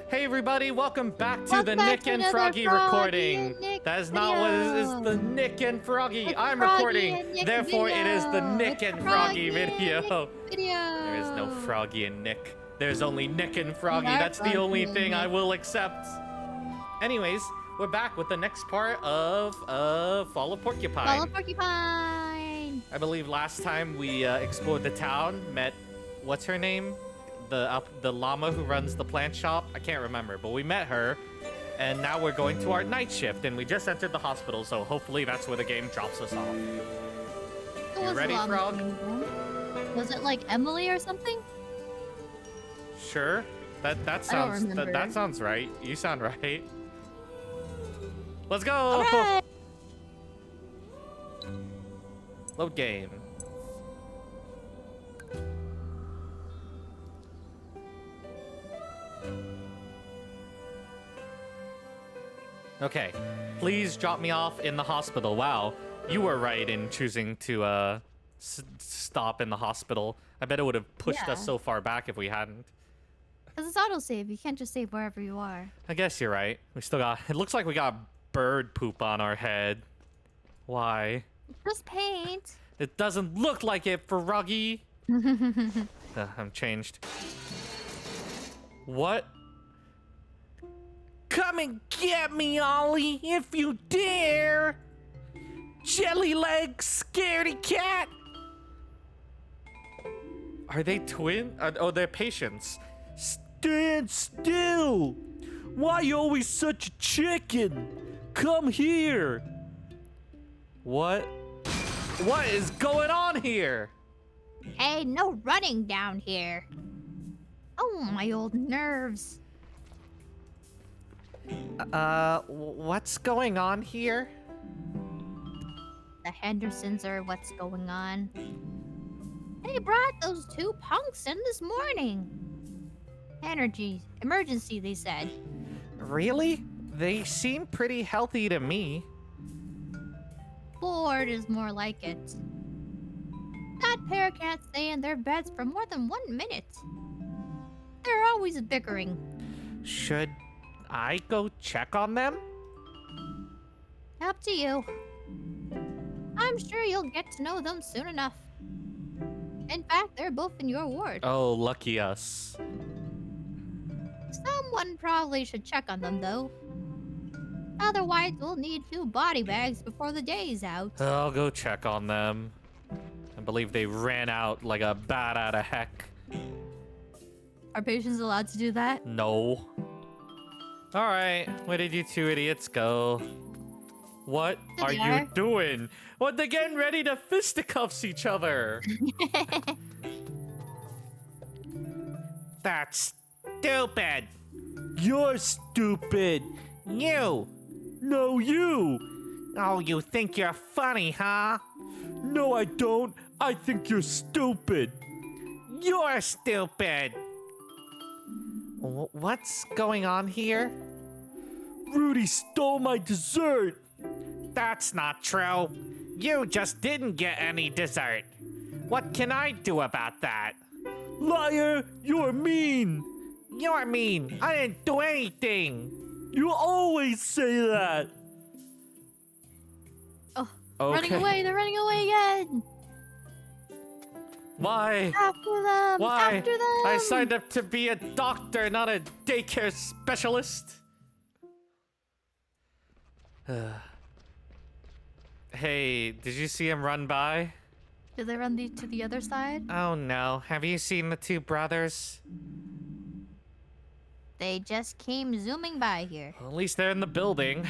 Hey everybody, welcome back to Welcome the back Nick to and another Froggy Froggy recording. and Nick That is not what it is, the video. Nick and Froggy. It's I'm Froggy recording, and Nick therefore it is the video. Nick It's and the Froggy Froggy and Nick video. video. There is no Froggy and Nick. There's only Nick and We Froggy. are That's the Froggy only and thing I Nick. will accept. Anyways, we're back with the next part of Fall of Porcupine. Follow Porcupine. I believe last time we explored the town, met, what's her name? The llama who runs the plant shop. I can't remember, but we met her. And now we're going to our night shift, and we just entered the hospital, so hopefully that's where the game drops us off. Who You was ready, the llama Frog? name again? Was it like Emily or something? Sure. That sounds remember. that sounds right. You sound right. Let's go. All right. Load game. Okay, please drop me off in the hospital. Wow, you were right in choosing to stop in the hospital. I bet it would have pushed Yeah. us so far back if we hadn't. Because it's autosave. You can't just save wherever you are. I guess you're right. We still got. It looks like we got bird poop on our head. Why? Just paint. It doesn't look like it, Froggy. I'm changed. What? Come and get me, Ollie, if you dare! Jelly leg, scaredy cat! Are they twin? Oh, they're patients. Stand still! Why you always such a chicken? Come here! What? What is going on here? Hey, no running down here. Oh, my old nerves. What's going on here? The Hendersons are what's going on. They brought those two punks in this morning. Emergency, they said. Really? They seem pretty healthy to me. Bored is more like it. That pair can't stay in their beds for more than 1 minute. They're always bickering. Should I go check on them? Up to you. I'm sure you'll get to know them soon enough. In fact, they're both in your ward. Oh, lucky us. Someone probably should check on them, though. Otherwise, we'll need 2 body bags before the day's out. I'll go check on them. I believe they ran out like a bat out of heck. Are patients allowed to do that? No. Alright, where did you two idiots go? What There are they you are. doing? What, they're getting ready to fisticuffs each other. That's stupid. You're stupid. You. No, you. Oh, you think you're funny, huh? No, I don't. I think you're stupid. You're stupid. What's going on here? Rudy stole my dessert. That's not true. You just didn't get any dessert. What can I do about that? Liar, you're mean. You're mean. I didn't do anything. You always say that. Oh, Okay. running away! They're running away again! Why? After them! Why? After them! I signed up to be a doctor, not a daycare specialist. Hey, did you see him run by? Did they run to the other side? Oh no, have you seen the two brothers? They just came zooming by here. Well, at least they're in the building.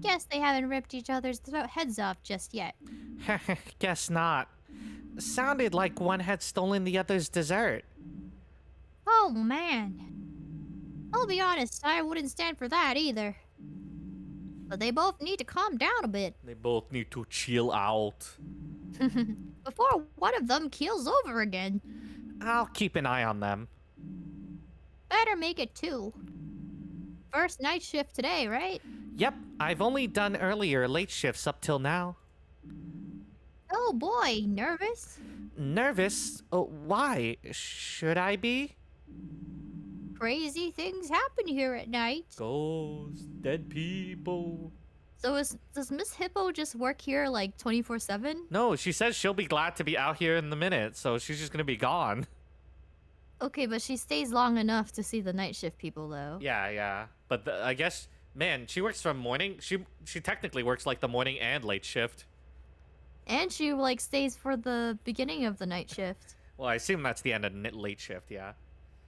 Guess they haven't ripped each other's heads off just yet. Guess not. Sounded like one had stolen the other's dessert. Oh man. I'll be honest, I wouldn't stand for that either. But they both need to calm down a bit. They both need to chill out. Before one of them keels over again. I'll keep an eye on them. Better make it 2. First night shift today, right? Yep, I've only done earlier late shifts up till now. Oh boy, nervous? Nervous? Oh, why? Should I be? crazy things happen here at night. Ghosts, dead people. So does Miss Hippo just work here like 24/7? No, she says she'll be glad to be out here in the minute, so she's just gonna be gone. Okay, but she stays long enough to see the night shift people, though. Yeah. But I guess, man, she works from morning. She technically works like the morning and late shift. And she, like, stays for the beginning of the night shift. Well, I assume that's the end of late shift, yeah.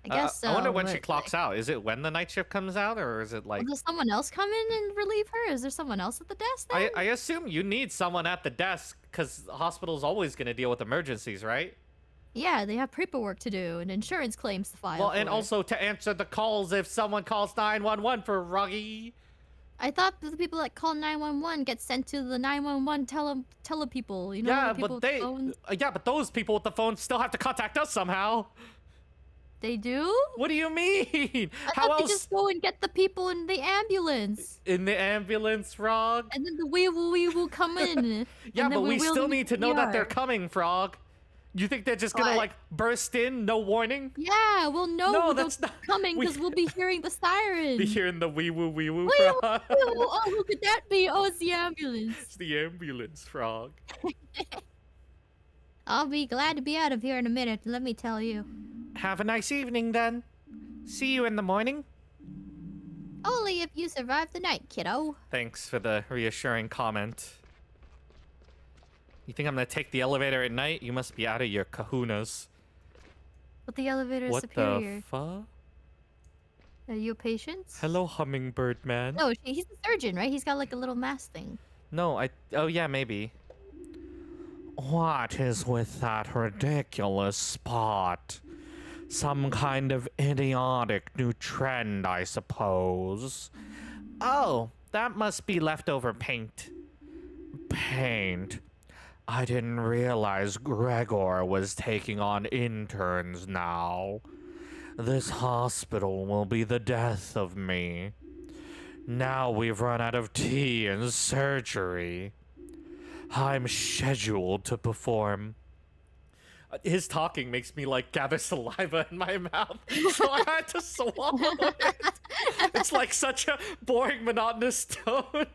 I guess so. I wonder when she but, clocks out. Is it when the night shift comes out, or is it like... Does someone else come in and relieve her? Is there someone else at the desk then? I assume you need someone at the desk, because the hospital's always going to deal with emergencies, right? Yeah, they have paperwork to do and insurance claims to file. Well, and for. also to answer the calls if someone calls 911 for Ruggy. I thought the people that call 911 get sent to the 911 tele people. You know, Yeah, the people but with phones. but those people with the phone still have to contact us somehow. They do? What do you mean? I How thought they else? just go and get the people in the ambulance. In the ambulance, Frog? And then the wee will come in. Yeah, and then but we wheel still them need to the know that ER. they're coming, Frog. You think they're just gonna, What? like, burst in, no warning? Yeah, we'll know No, they're that's not... coming because we'll be hearing the siren. Be hearing the wee-woo, Wee Frog. oh, who could that be? Oh, it's the ambulance. It's the ambulance, Frog. I'll be glad to be out of here in a minute, let me tell you. Have a nice evening, then. See you in the morning. Only if you survive the night, kiddo. Thanks for the reassuring comment. You think I'm gonna take the elevator at night? You must be out of your kahunas. But the elevator is What superior. the fuck? Are you a patient? Hello, hummingbird man. No, he's the surgeon, right? He's got like a little mask thing. No, oh yeah, maybe. What is with that ridiculous spot? Some kind of idiotic new trend, I suppose. Oh, that must be leftover paint. Paint. I didn't realize Gregor was taking on interns now. This hospital will be the death of me. Now we've run out of tea and surgery. I'm scheduled to perform. His talking makes me like gather saliva in my mouth, so I had to swallow it. It's like such a boring, monotonous tone.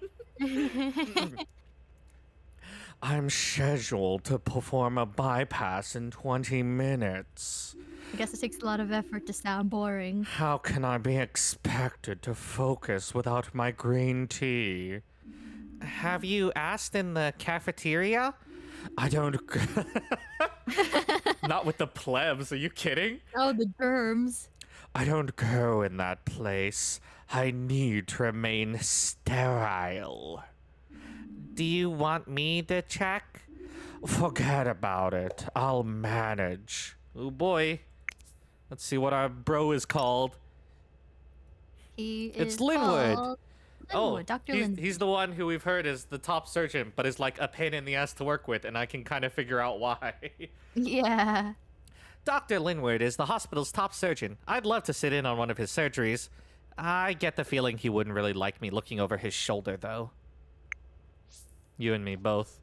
I'm scheduled to perform a bypass in 20 minutes. I guess it takes a lot of effort to sound boring. How can I be expected to focus without my green tea? Have you asked in the cafeteria? I don't... Not with the plebs, are you kidding? Oh, the germs. I don't go in that place. I need to remain sterile. Do you want me to check? Forget about it. I'll manage. Oh boy. Let's see what our bro is called. It's Linwood. called Oh, Dr. he's, Linwood. he's the one who we've heard is the top surgeon, but is like a pain in the ass to work with, and I can kind of figure out why. Yeah. Dr. Linwood is the hospital's top surgeon. I'd love to sit in on one of his surgeries. I get the feeling he wouldn't really like me looking over his shoulder, though. You and me both.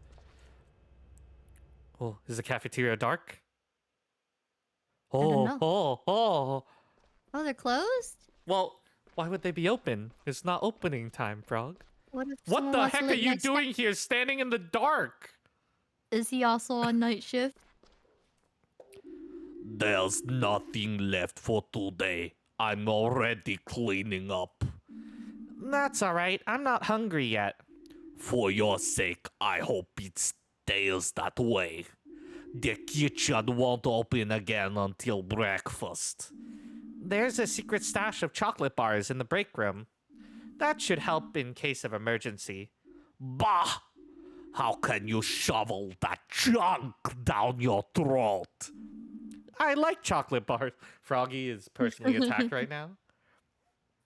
Oh, is the cafeteria dark? don't know. Oh. Oh, they're closed? Well, why would they be open? It's not opening time, Frog. What if What someone the wants to heck are late you night doing here standing in the dark? Is he also on night shift? There's nothing left for today. I'm already cleaning up. That's alright. I'm not hungry yet. For your sake, I hope it stays that way. The kitchen won't open again until breakfast. There's a secret stash of chocolate bars in the break room. That should help in case of emergency. Bah! How can you shovel that junk down your throat? I like chocolate bars. Froggy is personally attacked right now.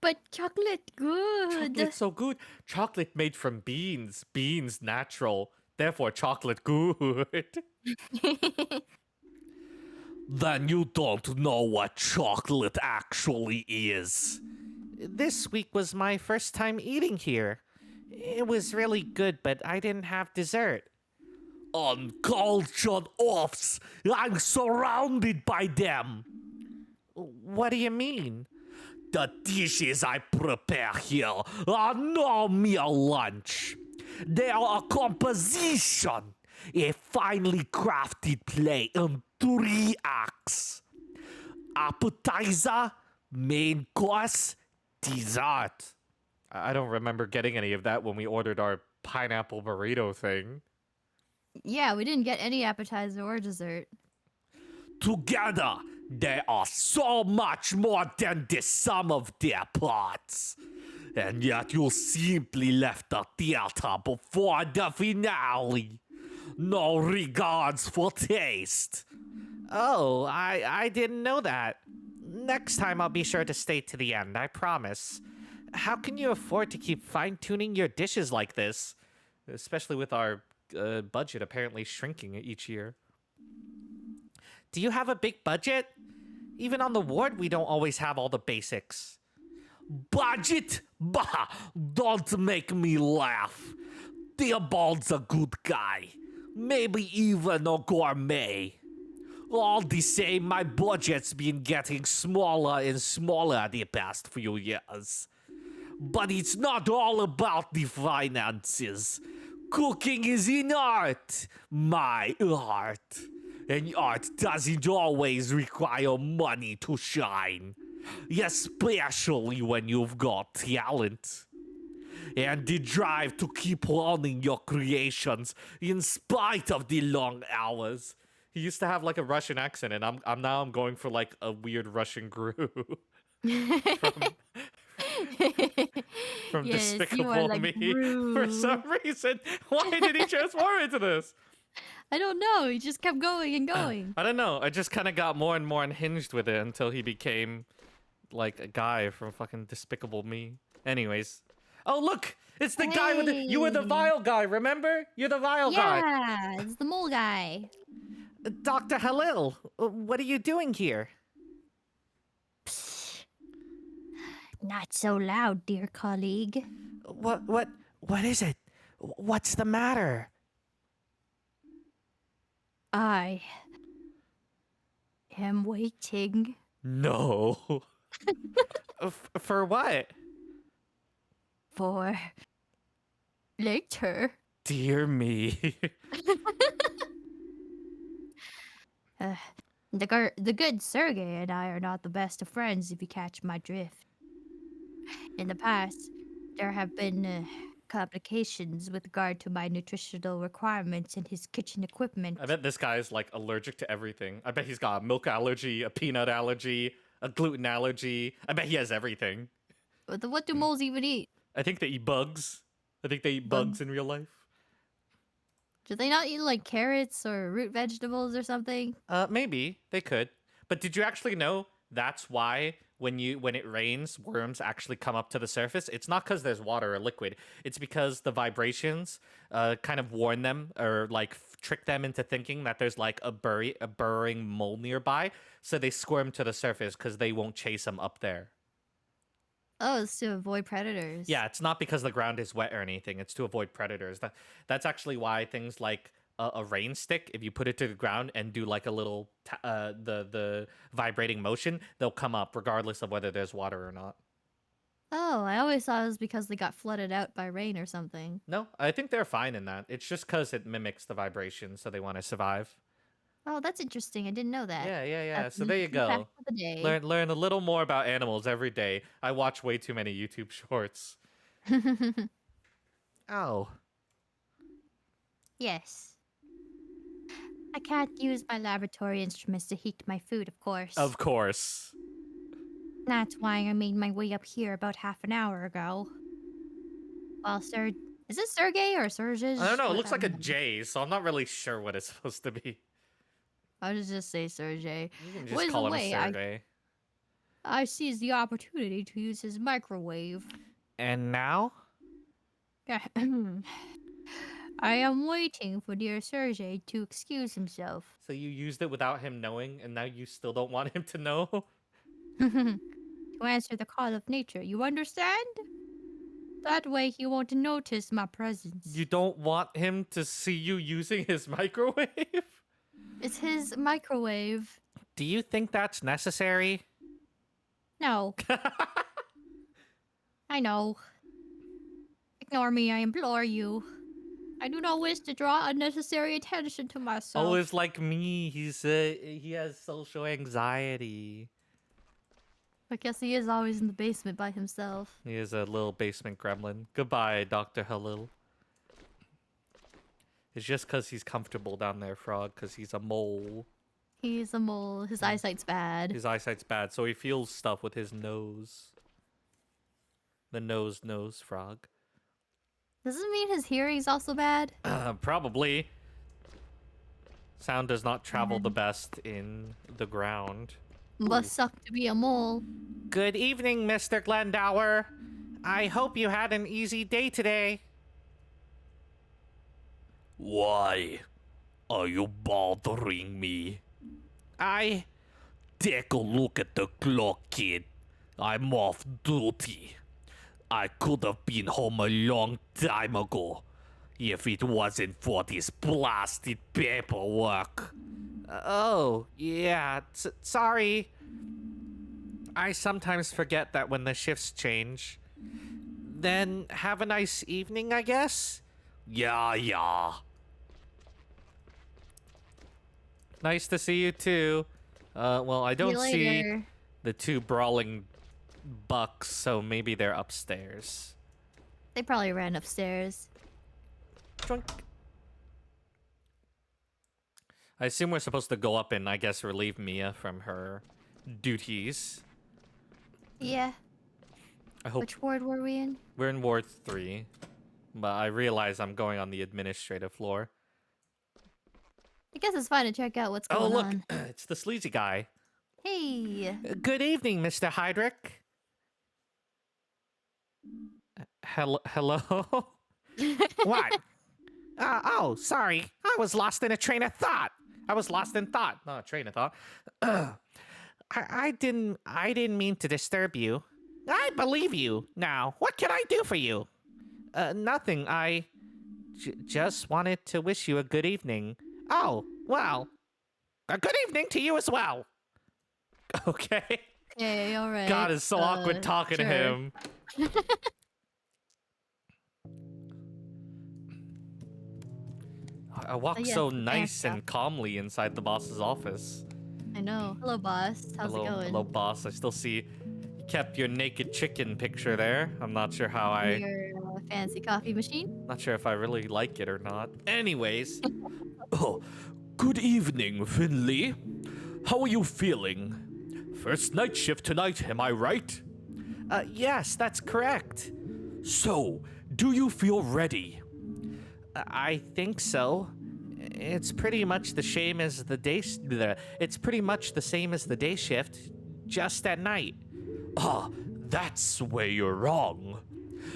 But chocolate, good. Chocolate's so good. Chocolate made from beans. Beans natural. Therefore, chocolate good. Then you don't know what chocolate actually is. This week was my first time eating here. It was really good, but I didn't have dessert. Uncultured offs! I'm surrounded by them! What do you mean? the dishes I prepare here are no mere lunch. They are a composition, a finely crafted play in 3 acts. Appetizer, main course, dessert. I don't remember getting any of that when we ordered our pineapple burrito thing. Yeah, we didn't get any appetizer or dessert. Together, they are so much more than the sum of their parts. And yet you simply left the theater before the finale. No regards for taste. Oh, I didn't know that. Next time I'll be sure to stay to the end, I promise. How can you afford to keep fine-tuning your dishes like this? Especially with our budget apparently shrinking each year. Do you have a big budget? Even on the ward, we don't always have all the basics. Budget? Bah! Don't make me laugh. Theobald's a good guy. Maybe even a gourmet. All the same, my budget's been getting smaller and smaller the past few years. But it's not all about the finances. Cooking is an art. My art. And art doesn't always require money to shine. Especially when you've got talent. And the drive to keep learning your creations in spite of the long hours. He used to have like a Russian accent, and I'm going for like a weird Russian Gru from Yes, you are Despicable like Me. Gru. For some reason, why did he transform into this? I don't know. He just kept going and going. I don't know. I just kind of got more and more unhinged with it until he became like a guy from fucking Despicable Me. Anyways. Oh, look! It's the guy with the... You were the Hey. vial guy, remember? You're the vial guy. Yeah, it's the mole guy. Dr. Halil, what are you doing here? Not so loud, dear colleague. What is it? What's the matter? I am waiting No. For what? for later. Dear me. The good Sergey and I are not the best of friends, if you catch my drift. In the past, there have been complications with regard to my nutritional requirements and his kitchen equipment. I bet this guy's like allergic to everything. I bet he's got a milk allergy, a peanut allergy, a gluten allergy. I bet he has everything. What do moles even eat? I think they eat bugs. I think they eat bugs in real life. Do they not eat like carrots or root vegetables or something? Maybe they could. But did you actually know that's why when it rains, worms actually come up to the surface? It's not because there's water or liquid. It's because the vibrations kind of warn them or like trick them into thinking that there's like a burrowing mole nearby. So they squirm to the surface because they won't chase them up there. Oh, it's to avoid predators. Yeah, it's not because the ground is wet or anything. It's to avoid predators. That's actually why things like a rain stick, if you put it to the ground and do like a little the vibrating motion, they'll come up regardless of whether there's water or not. Oh, I always thought it was because they got flooded out by rain or something. No, I think they're fine in that. It's just because it mimics the vibration, so they want to survive. Oh, that's interesting. I didn't know that. Yeah. That's So there you a new fact go. for the day. Learn a little more about animals every day. I watch way too many YouTube shorts. Oh. Yes. I can't use my laboratory instruments to heat my food, of course. Of course. That's why I made my way up here about half an hour ago. Well, sir, is it Sergey or Sergej? I don't know. It looks like a J, so I'm not really sure what it's supposed to be. I'll just say Sergey. You can just By the call him way, Sergey. I seized the opportunity to use his microwave. And now? I am waiting for dear Sergey to excuse himself. So you used it without him knowing, and now you still don't want him to know? To answer the call of nature, you understand? That way he won't notice my presence. You don't want him to see you using his microwave? It's his microwave. Do you think that's necessary? No. I know. Ignore me, I implore you. I do not wish to draw unnecessary attention to myself. Oh, it's like me. He has social anxiety. I guess he is always in the basement by himself. He is a little basement gremlin. Goodbye, Dr. Halil. It's just because he's comfortable down there, Frog, because he's a mole. He's a mole. His eyesight's bad. His eyesight's bad, so he feels stuff with his nose. The nose, Frog. Does it mean his hearing's also bad? Probably. Sound does not travel the best in the ground. Must suck to be a mole. Good evening, Mr. Glendower. I hope you had an easy day today. Why are you bothering me? Take a look at the clock, kid. I'm off duty. I could have been home a long time ago if it wasn't for this blasted paperwork. Oh, yeah, sorry. I sometimes forget that when the shifts change. Then have a nice evening, I guess? Yeah. Nice to see you too. Well, I don't see the two brawling bucks, so maybe they're upstairs. They probably ran upstairs. Drunk. I assume we're supposed to go up and, I guess, relieve Mia from her duties. Yeah. I hope. Which ward were we in? We're in Ward 3, but I realize I'm going on the administrative floor. I guess it's fine to check out what's going on. Oh, look, it's the sleazy guy. Hey. Good evening, Mr. Heydrich. Hello? What? Oh, sorry. I was lost in a train of thought. Not a train of thought. I didn't mean to disturb you. I believe you. Now, what can I do for you? Nothing. I just wanted to wish you a good evening. Oh, well. A good evening to you as well. Okay. Okay, all right. God, it's so awkward talking to him. I walk so nice and calmly inside the boss's office. I know. Hello, boss. How's it going? Hello, boss. I still see you kept your naked chicken picture there. I'm not sure how Your fancy coffee machine? Not sure if I really like it or not. Anyways. Oh, good evening, Finley. How are you feeling? First night shift tonight, am I right? Yes, that's correct. So, do you feel ready? I think so. It's pretty much the same as the day. It's pretty much the same as the day shift, just at night. Ah, that's where you're wrong.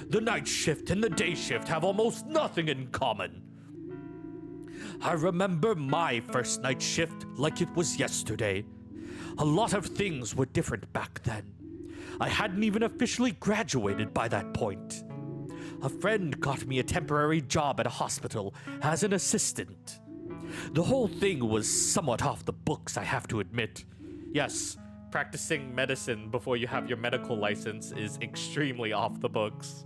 The night shift and the day shift have almost nothing in common. I remember my first night shift like it was yesterday. A lot of things were different back then. I hadn't even officially graduated by that point. A friend got me a temporary job at a hospital as an assistant. The whole thing was somewhat off the books, I have to admit. Yes, practicing medicine before you have your medical license is extremely off the books.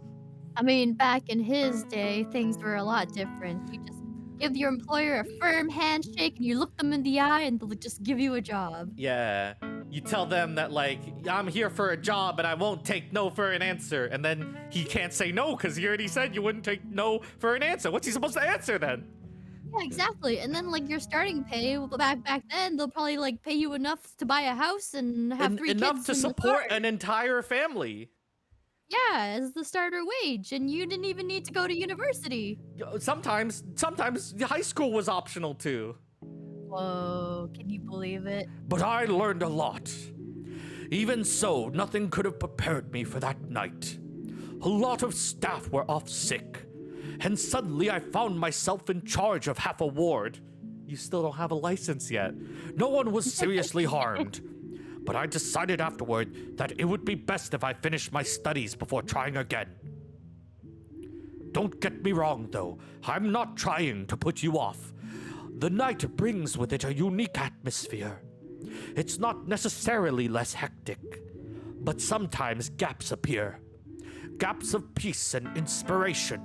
I mean, back in his day, things were a lot different. You just give your employer a firm handshake and you look them in the eye and they'll just give you a job. Yeah. You tell them that, like, I'm here for a job and I won't take no for an answer. And then he can't say no because he already said you wouldn't take no for an answer. What's he supposed to answer then? Yeah, exactly. And then, like, your starting pay, back then, they'll probably, like, pay you enough to buy a house and have three kids. Enough to support an entire family. Yeah, as the starter wage, and you didn't even need to go to university. Sometimes high school was optional too. Whoa, can you believe it? But I learned a lot. Even so, nothing could have prepared me for that night. A lot of staff were off sick, and suddenly I found myself in charge of half a ward. You still don't have a license yet. No one was seriously harmed. But I decided afterward that it would be best if I finished my studies before trying again. Don't get me wrong, though. I'm not trying to put you off. The night brings with it a unique atmosphere. It's not necessarily less hectic, but sometimes gaps appear. gaps of peace and inspiration.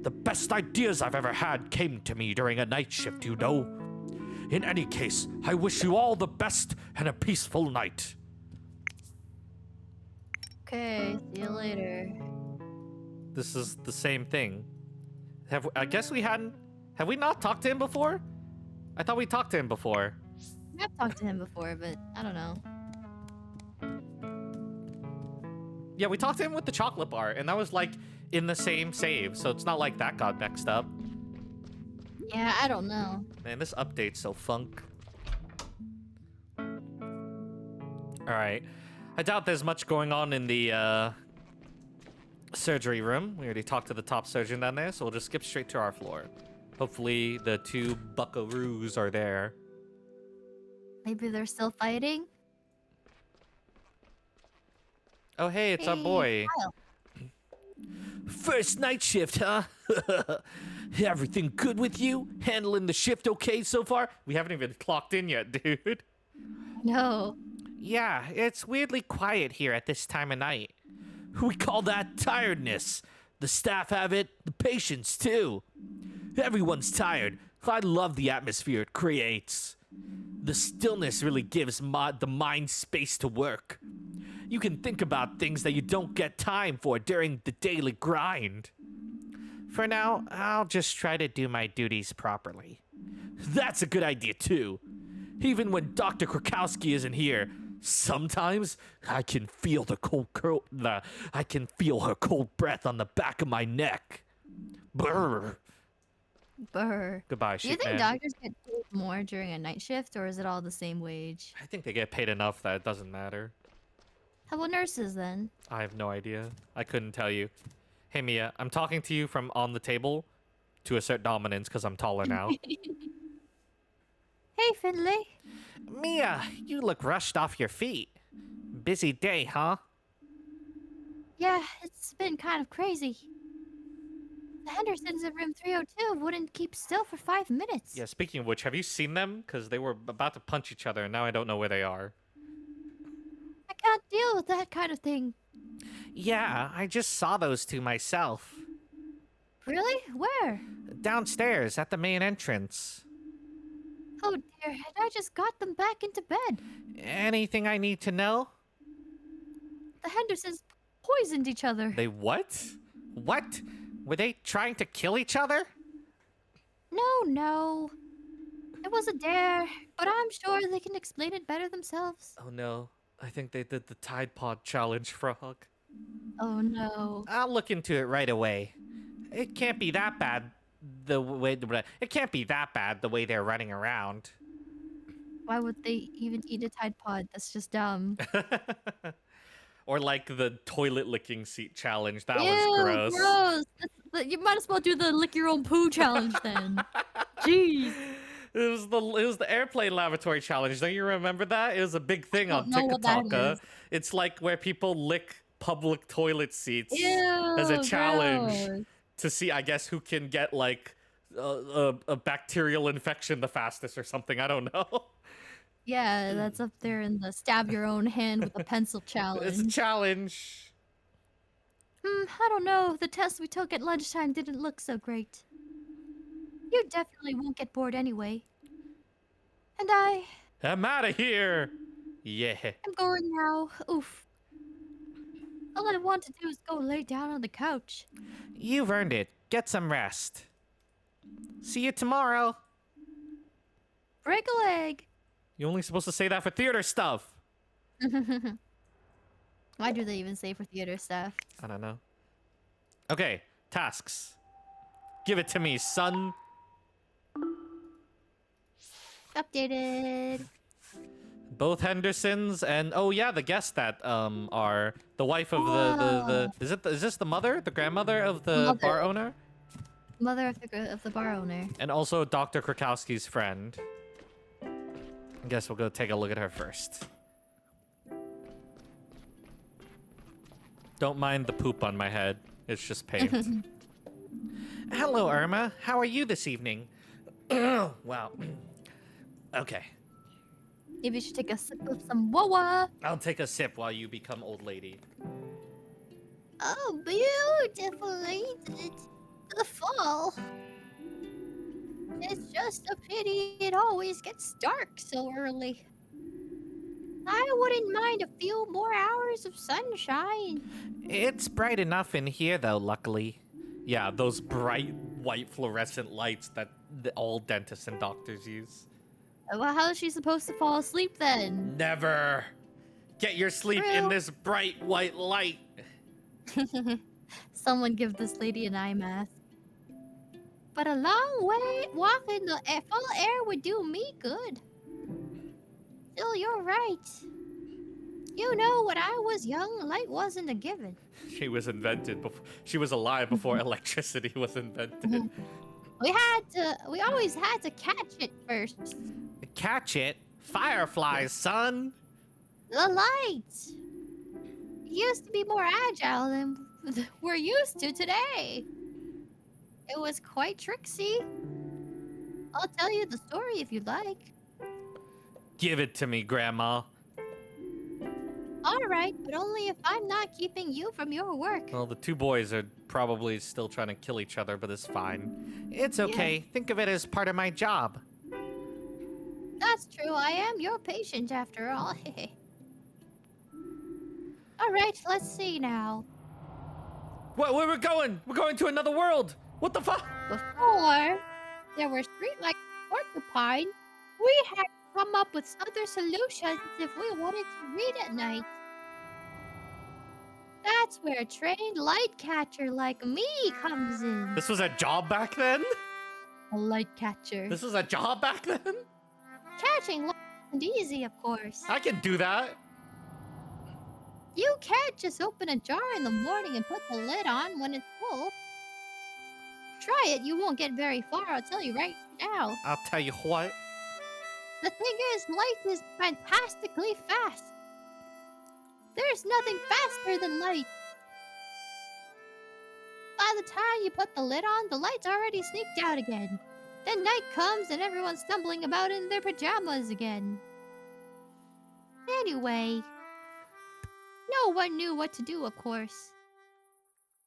The best ideas I've ever had came to me during a night shift, you know. In any case, I wish you all the best and a peaceful night. Okay, see you later. This is the same thing. I guess we hadn't... Have we not talked to him before? I thought we talked to him before. I've talked to him before, but I don't know. Yeah, we talked to him with the chocolate bar, and that was like in the same save, so it's not like that got mixed up. Yeah, I don't know. Man, this update's so funk. Alright. I doubt there's much going on in the surgery room. We already talked to the top surgeon down there, so we'll just skip straight to our floor. Hopefully the two buckaroos are there. Maybe they're still fighting? Oh, hey, it's our boy. Kyle. First night shift, huh? Everything good with you? Handling the shift okay so far? We haven't even clocked in yet, dude. No. Yeah, it's weirdly quiet here at this time of night. We call that tiredness. The staff have it, the patients too. Everyone's tired. I love the atmosphere it creates. The stillness really gives the mind space to work. You can think about things that you don't get time for during the daily grind. For now, I'll just try to do my duties properly. That's a good idea too. Even when Dr. Krakowski isn't here, sometimes I can feel I can feel her cold breath on the back of my neck. Brr. Brr. Goodbye, Do you sheep think man. doctors get paid more during a night shift, or is it all the same wage? I think they get paid enough that it doesn't matter. How about nurses then? I have no idea. I couldn't tell you. Hey, Mia, I'm talking to you from on the table to assert dominance because I'm taller now. Hey, Finley. Mia, you look rushed off your feet. Busy day, huh? Yeah, it's been kind of crazy. The Hendersons in room 302 wouldn't keep still for 5 minutes. Yeah, speaking of which, have you seen them? Because they were about to punch each other, and now I don't know where they are. I can't deal with that kind of thing. Yeah, I just saw those two myself. Really? Where? Downstairs at the main entrance. Oh dear, and I just got them back into bed. Anything I need to know? The Hendersons poisoned each other. They what? What? Were they trying to kill each other? No. It was a dare, but I'm sure they can explain it better themselves. Oh no, I think they did the Tide Pod challenge, Frog. Oh no. I'll look into it right away. It can't be that bad the way they're running around. Why would they even eat a Tide Pod? That's just dumb. Or like the toilet licking seat challenge. That Ew, was gross. You might as well do the lick your own poo challenge then. Jeez. It was the airplane lavatory challenge. Don't you remember that? It was a big thing on know what that TikTok. is. It's like where people lick public toilet seats Ew, as a challenge gross. to see, I guess, who can get like a bacterial infection the fastest or something. I don't know. Yeah, that's up there in the stab your own hand with a pencil challenge. It's a challenge. I don't know. The test we took at lunchtime didn't look so great. You definitely won't get bored anyway. And I'm out of here. Yeah. I'm going now. Oof. All I want to do is go lay down on the couch. You've earned it. Get some rest. See you tomorrow. Break a leg. You're only supposed to say that for theater stuff. Why do they even say for theater stuff? I don't know. Okay, tasks. Give it to me, son. Updated. Both Hendersons and oh yeah, the guests that are the wife of the is this the mother, the grandmother of the Mother. bar owner, Mother of the bar owner. and also Dr. Krakowski's friend. I guess we'll go take a look at her first. Don't mind the poop on my head. It's just paint. Hello, Irma. How are you this evening? Wow. Okay. Maybe you should take a sip of some wawa. I'll take a sip while you become old lady. Oh, beautifully. It's the fall. It's just a pity it always gets dark so early. I wouldn't mind a few more hours of sunshine. It's bright enough in here, though, luckily. Yeah, those bright white fluorescent lights that all dentists and doctors use. Well, how's she supposed to fall asleep then? Never get your sleep in True. this bright white light. Someone give this lady an eye mask. But a long way walk in the full air would do me good. Still, you're right. You know, when I was young, light wasn't a given. She was invented before. She was alive before electricity was invented. We always had to catch it first. Catch it, fireflies, son. The light. It used to be more agile than we're used to today. It was quite tricksy. I'll tell you the story if you'd like. Give it to me, Grandma. All right, but only if I'm not keeping you from your work. Well, the two boys are probably still trying to kill each other, but it's fine. It's okay. Think of it as part of my job. That's true. I am your patient after all. All right, let's see now. Where we're going? We're going to another world. What the fuck? Before there were streetlights in Porcupine, we had to come up with other solutions if we wanted to read at night. That's where a trained light catcher like me comes in. This was a job back then? A light catcher. This was a job back then? Catching light isn't easy, of course. I can do that. You can't just open a jar in the morning and put the lid on when it's full. Try it, you won't get very far, I'll tell you right now. I'll tell you what. The thing is, light is fantastically fast. There's nothing faster than light. By the time you put the lid on, the light's already sneaked out again. Then night comes and everyone's stumbling about in their pajamas again. Anyway, no one knew what to do, of course.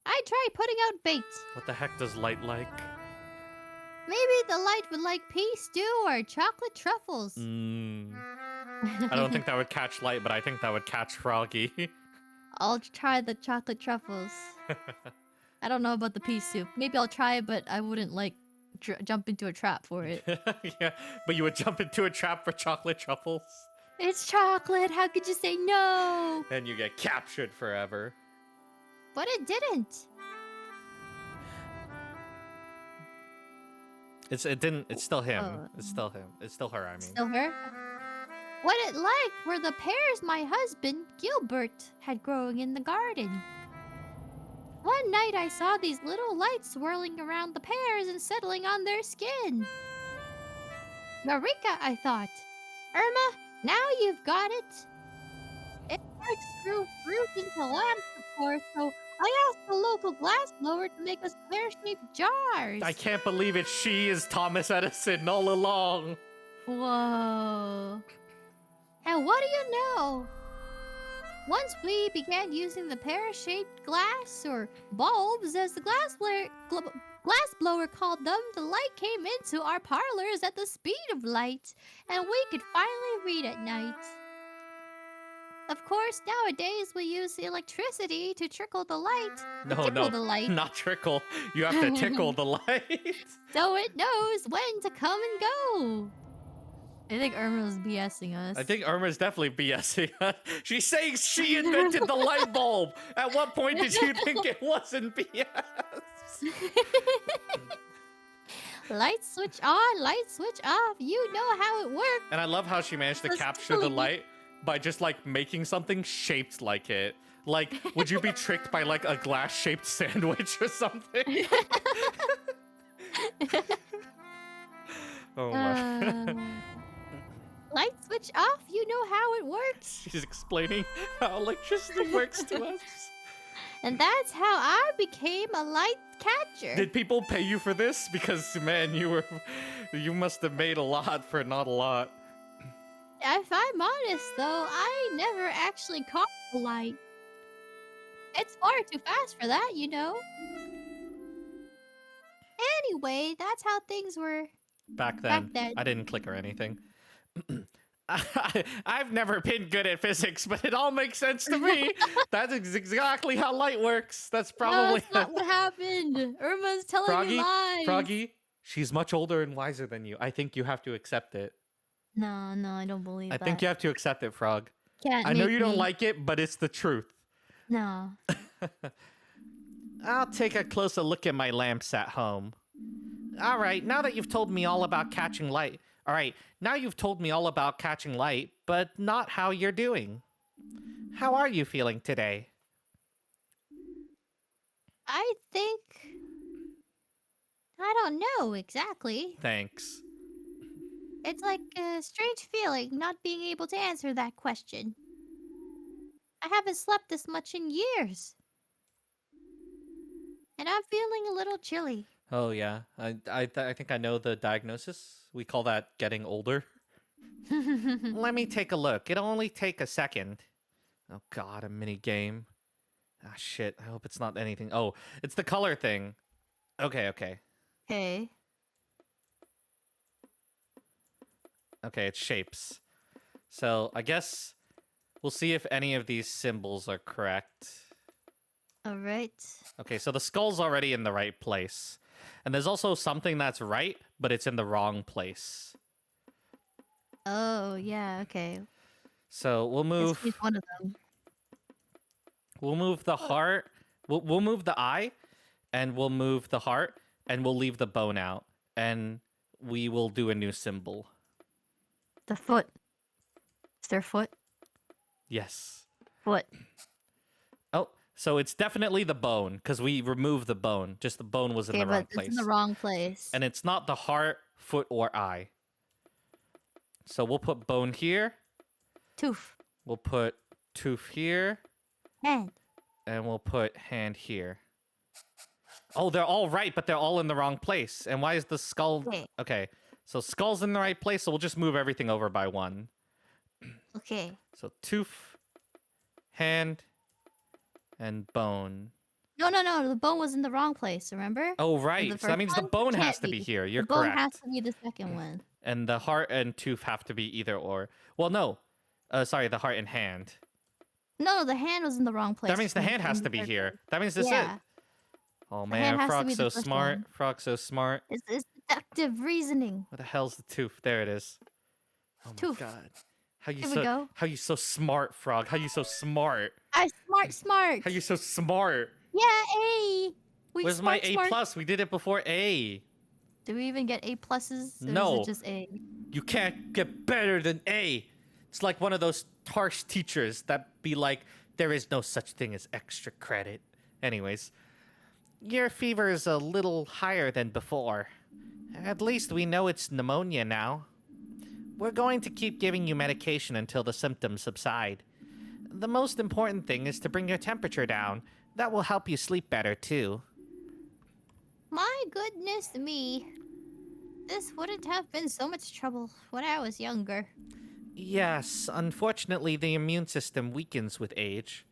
I tried putting out bait. What the heck does light like? Maybe the light would like pea stew or chocolate truffles. I don't think that would catch light, but I think that would catch Froggy. I'll try the chocolate truffles. I don't know about the pea soup. Maybe I'll try it, but I wouldn't like jump into a trap for it. Yeah, but you would jump into a trap for chocolate truffles? It's chocolate. How could you say no? And you get captured forever. But it didn't. It's still him. Oh. It's still him. It's still her, I mean. Still her? What it like were the pears my husband, Gilbert, had growing in the garden. One night I saw these little lights swirling around the pears and settling on their skin. Eureka, I thought. Irma, now you've got it. It works through fruit into lamps, of course, so I asked the local glass blower to make us pear-shaped jars. I can't believe it. She is Thomas Edison all along. Whoa. And what do you know? Once we began using the pear-shaped glass, or bulbs, as the glass blower called them, the light came into our parlors at the speed of light, and we could finally read at night. Of course, nowadays we use the electricity to trickle the light. No, the light. not trickle. You have to tickle the light. So it knows when to come and go. I think Irma's BSing us. I think Irma's definitely BSing us. She's saying she invented the light bulb. At what point did you think it wasn't BS? Light switch on, light switch off. You know how it works. And I love how she managed to That's capture the totally- light by just like making something shaped like it. Like, would you be tricked by like a glass-shaped sandwich or something? Oh my. Light switch off. You know how it works. She's explaining how electricity works to us. And that's how I became a light catcher. Did people pay you for this? Because man, you must have made a lot for not a lot. If I'm honest, though, I never actually caught the light. It's far too fast for that, you know? Anyway, that's how things were Back back then, then. I didn't click or anything. I've never been good at physics, but it all makes sense to me. That's exactly how light works. That's No, probably that's not what happened. Irma's telling me Froggy. lies. Froggy, she's much older and wiser than you. I think you have to accept it. No, no, I don't I believe think that. you have to accept it, Frog. Can't I know make you don't me. like it, but it's the truth. No. I'll take a closer look at my lamps at home. All right, now that you've told me all about catching light. All right, now you've told me all about catching light, but not how you're doing. How are you feeling today? I think I don't know exactly. Thanks. It's like a strange feeling not being able to answer that question. I haven't slept this much in years. And I'm feeling a little chilly. Oh yeah, I think I know the diagnosis. We call that getting older. Let me take a look. It'll only take a second. Oh god, a mini game. Ah shit. I hope it's not anything. Oh, it's the color thing. Okay, okay. Okay. Okay, it's shapes. So I guess we'll see if any of these symbols are correct. All right. Okay, so the skull's already in the right place. And there's also something that's right, but it's in the wrong place. Oh, yeah, okay. So we'll Just move use one of them. we'll move the heart. We'll move the eye, and we'll move the heart, and we'll leave the bone out. And we will do a new symbol. The foot. Is there a foot? Yes. Foot. Oh, so it's definitely the bone, because we removed the bone. Just the bone was in Okay, the wrong but it's place. in the wrong place. And it's not the heart, foot, or eye. So we'll put bone here. Tooth. We'll put tooth here. Hand. And we'll put hand here. Oh, they're all right, but they're all in the wrong place. And why is the skull... Okay. Okay, so skull's in the right place, so we'll just move everything over by one. Okay. So tooth, hand, and bone. No, no, no. The bone was in the wrong place, remember? Oh, The right. So first that means the one bone can't has to be here. You're The bone correct. has to be the second one. And the heart and tooth have to be either or. Well, no. Sorry, the heart and hand. No, the hand was in the wrong place. That means the in- hand in has the to be third here. one. That means this Yeah. it. Oh hand man, has to Frog's be so the first smart. one. Frog's so smart. It's deductive reasoning. Where the hell's the tooth? There it is. Oh my Tooth. god. How you Here we so go. how you so smart, Frog? How you so smart? I smart. How you so smart? Yeah, A. We Where's smart, my A smart. plus? We did it before A. Do we even get A pluses? Or No. Is it just A? You can't get better than A. It's like one of those harsh teachers that be like, there is no such thing as extra credit. Anyways, your fever is a little higher than before. At least we know it's pneumonia now. We're going to keep giving you medication until the symptoms subside. The most important thing is to bring your temperature down. That will help you sleep better, too. My goodness me. This wouldn't have been so much trouble when I was younger. Yes, unfortunately, the immune system weakens with age.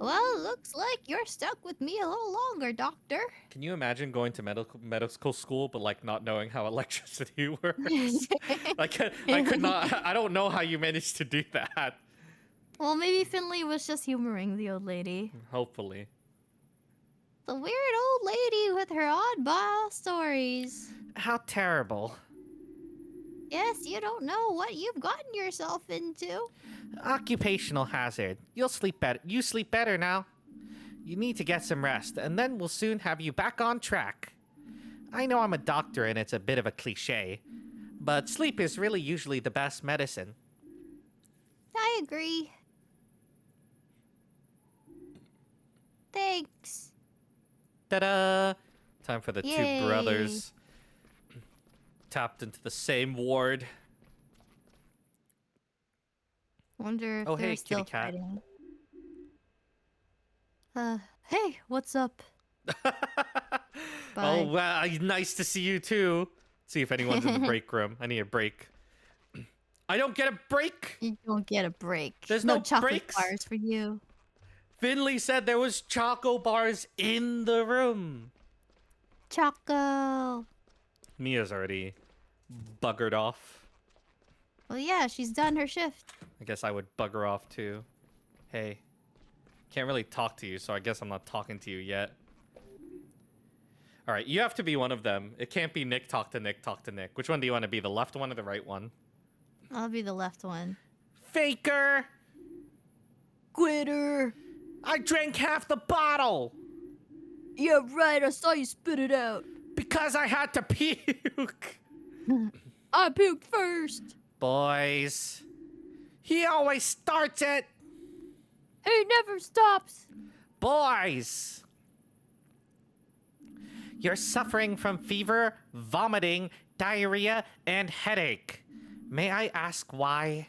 Well, looks like you're stuck with me a little longer, Doctor. Can you imagine going to medical school, but like not knowing how electricity works? Like, I could not. I don't know how you managed to do that. Well, maybe Finley was just humoring the old lady. Hopefully. The weird old lady with her oddball stories. How terrible. Yes, you don't know what you've gotten yourself into. Occupational hazard. You'll sleep better. You sleep better now. You need to get some rest, and then we'll soon have you back on track. I know I'm a doctor and it's a bit of a cliche, but sleep is really usually the best medicine. I agree. Thanks. Ta-da! Time for the Yay. two brothers. Tapped into the same ward. Wonder if Oh, they're hey, still kitty cat. fighting. Hey, what's up? Oh, Bye. wow, nice to see you too. See if anyone's in the break room. I need a break. I don't get a break. You don't get a break. There's no chocolate breaks? bars for you. Finley said there was choco bars in the room. Choco. Mia's already buggered off. Well, yeah, she's done her shift. I guess I would bugger off too. Hey. Can't really talk to you, so I guess I'm not talking to you yet. Alright, you have to be one of them. It can't be Nick, talk to Nick, talk to Nick. Which one do you want to be? The left one or the right one? I'll be the left one. Faker! Quitter. I drank half the bottle! Yeah, right. I saw you spit it out. Because I had to puke! I puked first. Boys. He always starts it! He never stops. Boys! You're suffering from fever, vomiting, diarrhea, and headache. May I ask why?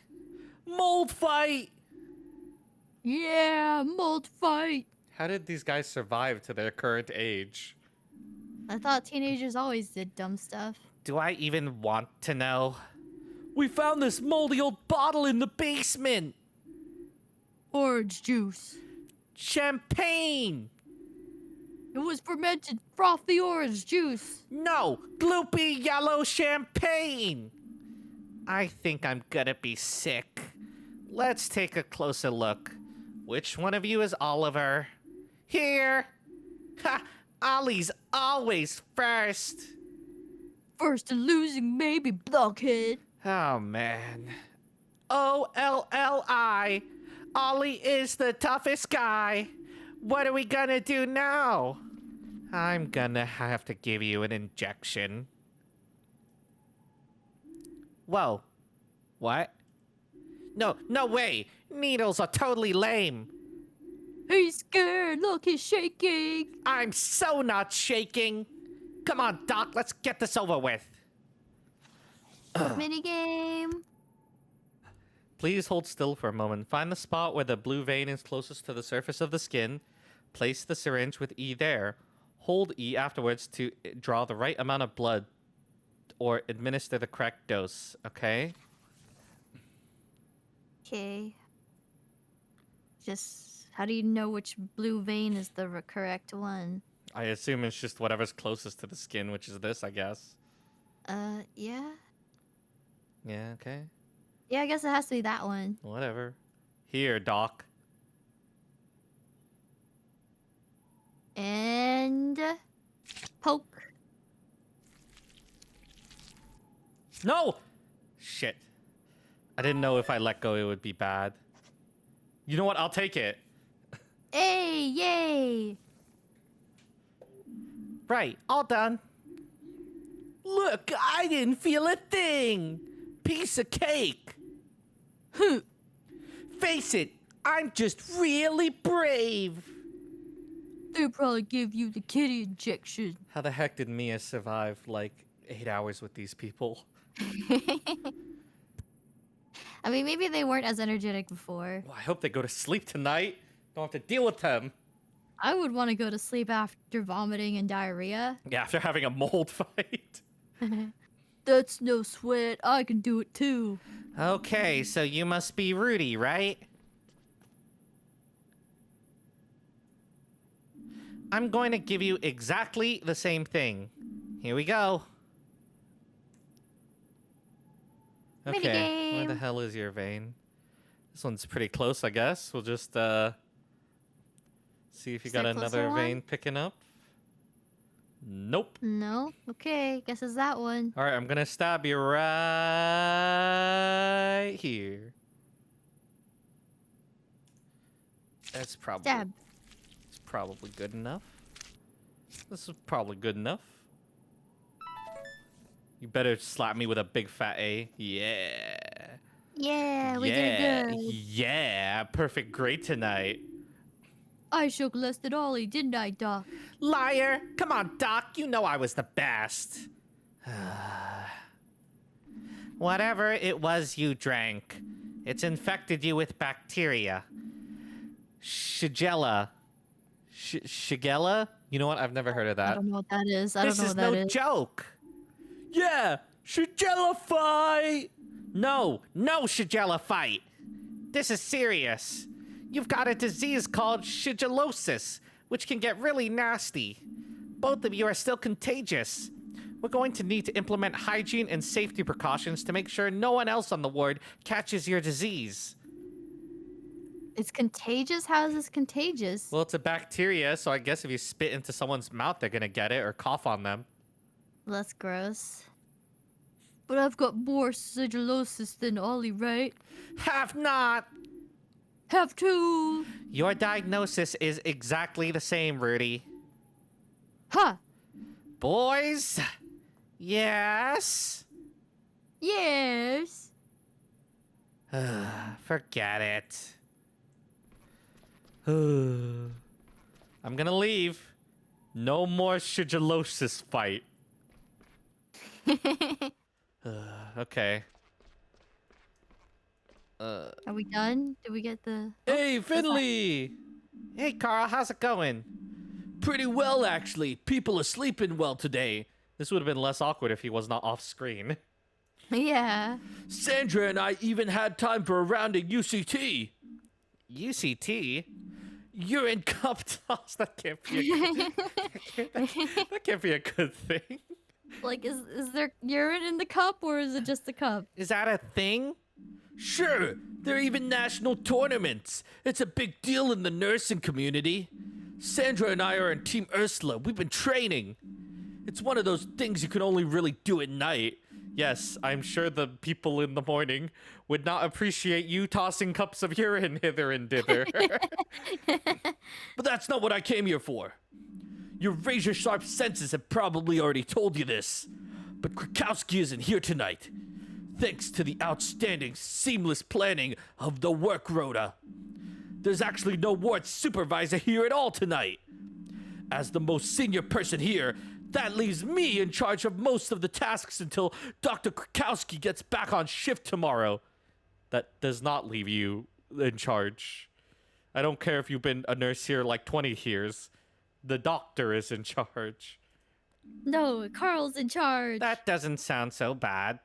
Mold fight! Yeah, mold fight. How did these guys survive to their current age? I thought teenagers always did dumb stuff. Do I even want to know? We found this moldy old bottle in the basement! Orange juice. Champagne! It was fermented frothy orange juice. No! Gloopy yellow champagne! I think I'm gonna be sick. Let's take a closer look. Which one of you is Oliver? Here! Ha! Ollie's always first! First and losing, maybe, blockhead. Oh, man. O-L-L-I. Ollie is the toughest guy. What are we gonna do now? I'm gonna have to give you an injection. Whoa. What? No way. Needles are totally lame. He's scared. Look, he's shaking. I'm so not shaking. Come on, Doc, let's get this over with. Minigame. Please hold still for a moment. Find the spot where the blue vein is closest to the surface of the skin. Place the syringe with E there. Hold E afterwards to draw the right amount of blood or administer the correct dose, okay? Okay. Just, how do you know which blue vein is the correct one? I assume it's just whatever's closest to the skin, which is this, I guess. Yeah? Yeah, okay. Yeah, I guess it has to be that one. Whatever. Here, Doc. And... poke. No! Shit. I didn't know if I let go it would be bad. You know what? I'll take it. Hey, yay! Right, all done. Look, I didn't feel a thing. Piece of cake. Face it, I'm just really brave. They probably give you the kitty injection. How the heck did Mia survive like 8 hours with these people? I mean, maybe they weren't as energetic before. Well, I hope they go to sleep tonight. Don't have to deal with them. I would want to go to sleep after vomiting and diarrhea. Yeah, after having a mold fight. That's no sweat. I can do it too. Okay, so you must be Rudy, right? I'm going to give you exactly the same thing. Here we go. Okay, where the Minigame. hell is your vein? This one's pretty close, I guess. We'll just, see if you Is got there a closer another one? vein picking up. Nope. No? Okay, guess it's that one. All right, I'm gonna stab you right here. That's probably Stab. It's probably good enough. This is probably good enough. You better slap me with a big fat A. Yeah. Yeah, we yeah. did good. Yeah. Perfect grade tonight. I shook less than Ollie, didn't I, Doc? Liar! Come on, Doc. You know I was the best. Whatever it was you drank, it's infected you with bacteria. Shigella. Shigella? You know what? I've never heard of I that. don't know what that is. I don't This know is what that no is. joke. Yeah, Shigella fight. No Shigella fight. This is serious. You've got a disease called shigellosis, which can get really nasty. Both of you are still contagious. We're going to need to implement hygiene and safety precautions to make sure no one else on the ward catches your disease. It's contagious? How is this contagious? Well, it's a bacteria, so I guess if you spit into someone's mouth, they're gonna get it or cough on them. That's gross. But I've got more sigillosis than Ollie, right? Have not! Have to. Your diagnosis is exactly the same, Rudy. Huh. Boys? Yes? Yes. Forget it. I'm gonna leave. No more shigellosis fight. Okay. Are we done? Did we get the... Hey, Finley! Hey, Carl, how's it going? Pretty well, actually. People are sleeping well today. This would have been less awkward if he was not off screen. Yeah. Sandra and I even had time for a round at UCT. UCT? Urine cup Toss, that can't be a that can't be a good thing. Like, is there urine in the cup, or is it just the cup? Is that a thing? Sure, there are even national tournaments. It's a big deal in the nursing community. Sandra and I are in Team Ursula. We've been training. It's one of those things you can only really do at night. Yes, I'm sure the people in the morning would not appreciate you tossing cups of urine hither and thither. But that's not what I came here for. Your razor-sharp senses have probably already told you this. But Krakowski isn't here tonight. Thanks to the outstanding, seamless planning of the work rota. There's actually no ward supervisor here at all tonight. As the most senior person here, that leaves me in charge of most of the tasks until Dr. Krakowski gets back on shift tomorrow. That does not leave you in charge. I don't care if you've been a nurse here like 20 years. The doctor is in charge. No, Carl's in charge. That doesn't sound so bad.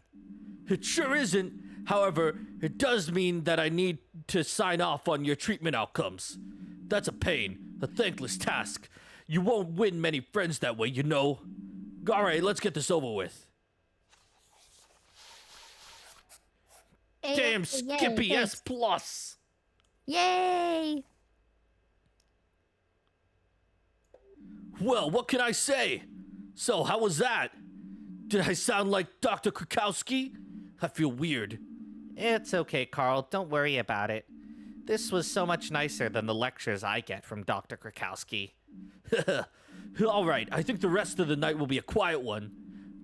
It sure isn't. However, it does mean that I need to sign off on your treatment outcomes. That's a pain, a thankless task. You won't win many friends that way, you know. All right, let's get this over with. Damn Skippy S+. Yay! Well, what can I say? So, how was that? Did I sound like Dr. Krakowski? I feel weird. It's okay, Carl. Don't worry about it. This was so much nicer than the lectures I get from Dr. Krakowski. All right, I think the rest of the night will be a quiet one.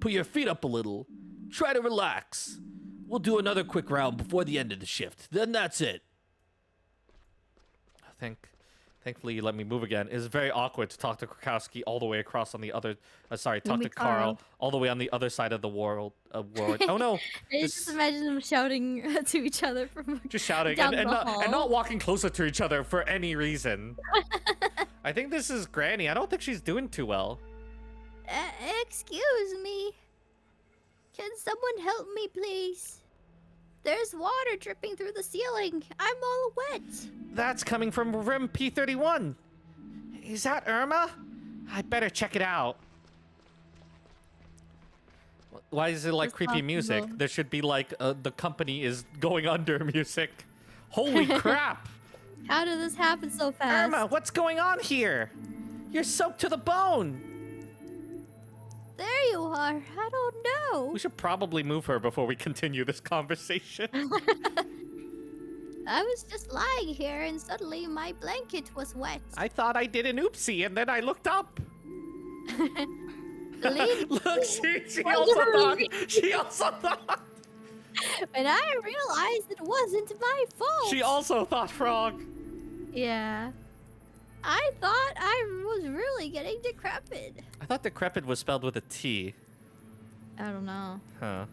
Put your feet up a little. Try to relax. We'll do another quick round before the end of the shift. Then that's it. Thankfully, you let me move again. It's very awkward to talk to Krakowski all the way across on the other... talk me to Carl Carl. all the way on the other side of the world. Oh, no. I just imagine them shouting to each other from Just shouting down and the hall. not walking closer to each other for any reason. I think this is Granny. I don't think she's doing too well. Excuse me. Can someone help me, please? There's water dripping through the ceiling. I'm all wet. That's coming from room P31. Is that Irma? I better check it out. Why is it like It's creepy music? possible. There should be like the company is going under music. Holy crap! How did this happen so fast? Irma, what's going on here? You're soaked to the bone. There you are. I don't know. We should probably move her before we continue this conversation. I was just lying here and suddenly my blanket was wet. I thought I did an oopsie and then I looked up. Look, she also thought. And I realized it wasn't my fault. She also thought frog. Yeah. I thought I was really getting decrepit. I thought decrepit was spelled with a T. I don't know. Huh.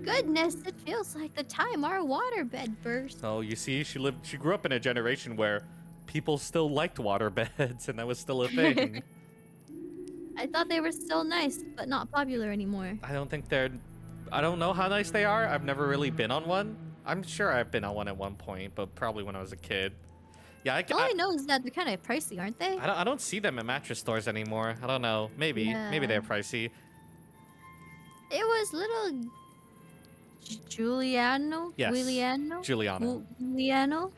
Goodness, it feels like the time our waterbed burst. Oh, you see, she grew up in a generation where people still liked water beds, and that was still a thing. I thought they were still nice, but not popular anymore. I don't know how nice they are. I've never really been on one. I'm sure I've been on one at one point, but probably when I was a kid. Yeah, All I know is that they're kind of pricey, aren't they? I don't see them at mattress stores anymore. I don't know. Maybe they're pricey. It was little Giuliano. Yes. Giuliano. Giuliano. Giuliano.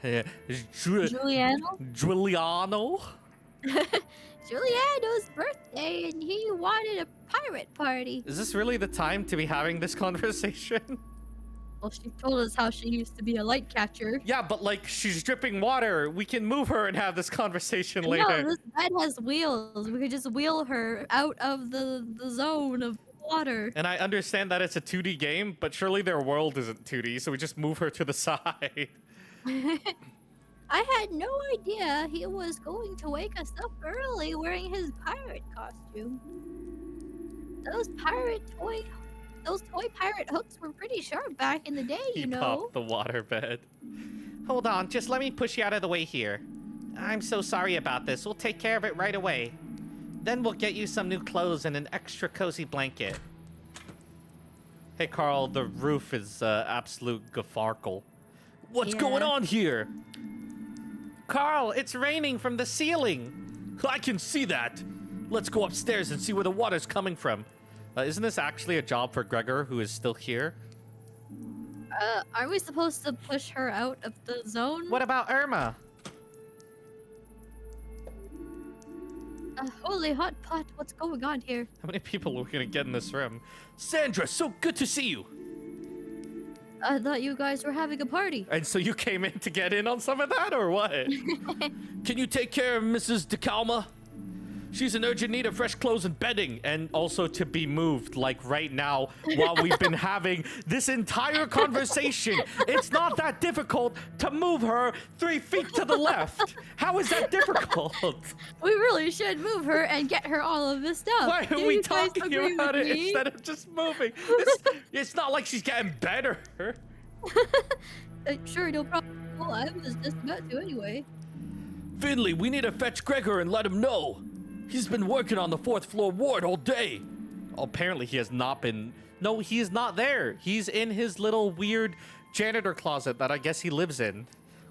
Giuliano. Giuliano. Giuliano's birthday, and he wanted a pirate party. Is this really the time to be having this conversation? Well, she told us how she used to be a light catcher. Yeah, but like she's dripping water. We can move her and have this conversation later. No, this bed has wheels. We could just wheel her out of the zone of water. And I understand that it's a 2D game, but surely their world isn't 2D, so we just move her to the side. I had no idea he was going to wake us up early wearing his pirate costume. Those toy pirate hooks were pretty sharp back in the day, you know. Popped the waterbed. Hold on, just let me push you out of the way here. I'm so sorry about this. We'll take care of it right away. Then we'll get you some new clothes and an extra cozy blanket. Hey, Carl, the roof is absolute gaffarkle. What's going on here? Carl, it's raining from the ceiling. I can see that. Let's go upstairs and see where the water's coming from. Isn't this actually a job for Gregor, who is still here? Aren't we supposed to push her out of the zone? What about Irma? Holy hot pot, what's going on here? How many people are we gonna get in this room? Sandra, so good to see you. I thought you guys were having a party. And so you came in to get in on some of that, or what? Can you take care of Mrs. DeCalma? She's in urgent need of fresh clothes and bedding. And also to be moved, like right now, while we've been having this entire conversation. It's not that difficult to move her 3 feet to the left. How is that difficult? We really should move her and get her all of this stuff. Why are Do we you guys talking agree about with it me? instead of just moving? It's not like she's getting better. Sure, no problem. Well, I was just about to anyway. Finley, we need to fetch Gregor and let him know. He's been working on the 4th floor ward all day. Apparently he has not been... No, he is not there. He's in his little weird janitor closet that I guess he lives in.